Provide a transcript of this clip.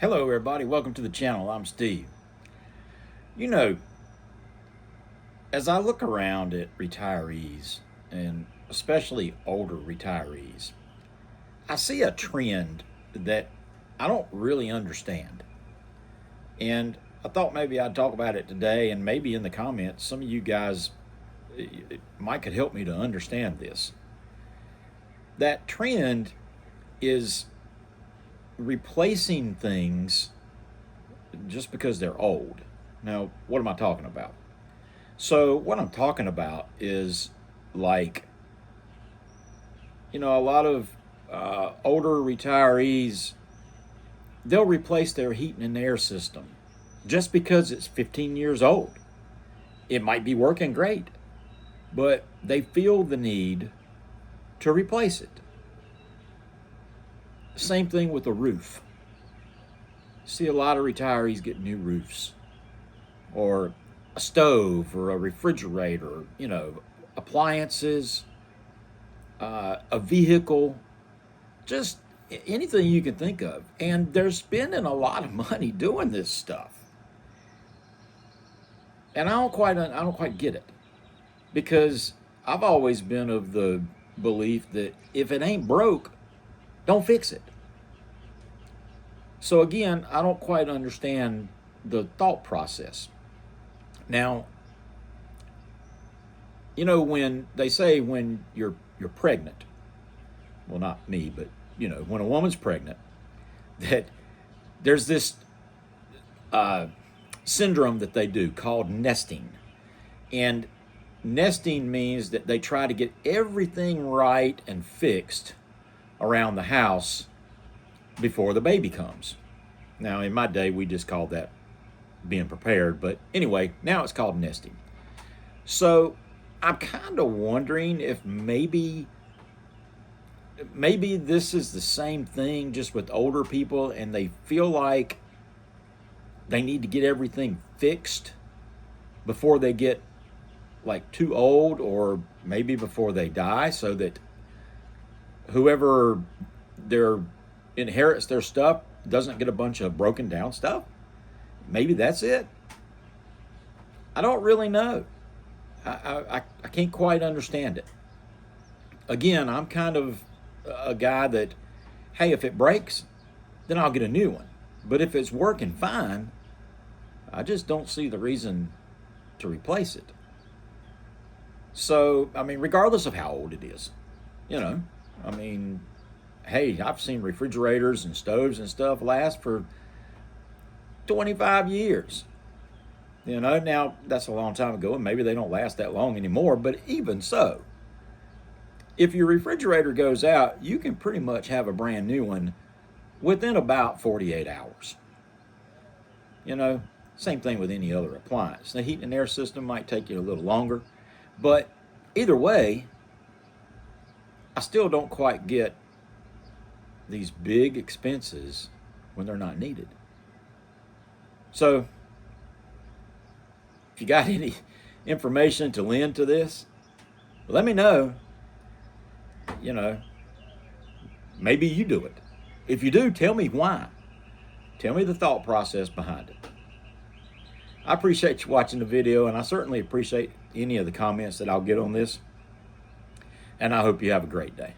Hello everybody, welcome to the channel. I'm Steve. You know, as I look around at retirees, and especially older retirees, I see a trend that I don't really understand. And I thought maybe I'd talk about it today, and maybe in the comments, some of you guys might could help me to understand this. That trend is replacing things just because they're old. Now, what am I talking about? So, what I'm talking about is like, a lot of older retirees, they'll replace their heating and air system just because it's 15 years old. It might be working great, but they feel the need to replace it. Same thing with a roof. See a lot of retirees get new roofs, or a stove, or a refrigerator, appliances, a vehicle, just anything you can think of. And they're spending a lot of money doing this stuff. And I don't quite get it, because I've always been of the belief that if it ain't broke, don't fix it. So again, I don't quite understand the thought process. Now, when they say when you're pregnant, well, not me, but when a woman's pregnant, that there's this syndrome that they do called nesting. And nesting means that they try to get everything right and fixed around the house before the baby comes. Now, in my day, we just called that being prepared, but anyway, now it's called nesting. So I'm kind of wondering if maybe this is the same thing just with older people, and they feel like they need to get everything fixed before they get like too old, or maybe before they die, so that whoever inherits their stuff doesn't get a bunch of broken down stuff. Maybe that's it. I don't really know. I can't quite understand it. Again, I'm kind of a guy that, hey, if it breaks, then I'll get a new one. But if it's working fine, I just don't see the reason to replace it. So, regardless of how old it is, hey, I've seen refrigerators and stoves and stuff last for 25 years. Now that's a long time ago, and maybe they don't last that long anymore, but even so, if your refrigerator goes out, you can pretty much have a brand new one within about 48 hours. Same thing with any other appliance. The heat and air system might take you a little longer, but either way, I still don't quite get these big expenses when they're not needed. So, if you got any information to lend to this, let me know. Maybe you do it. If you do, tell me why. Tell me the thought process behind it. I appreciate you watching the video, and I certainly appreciate any of the comments that I'll get on this. And I hope you have a great day.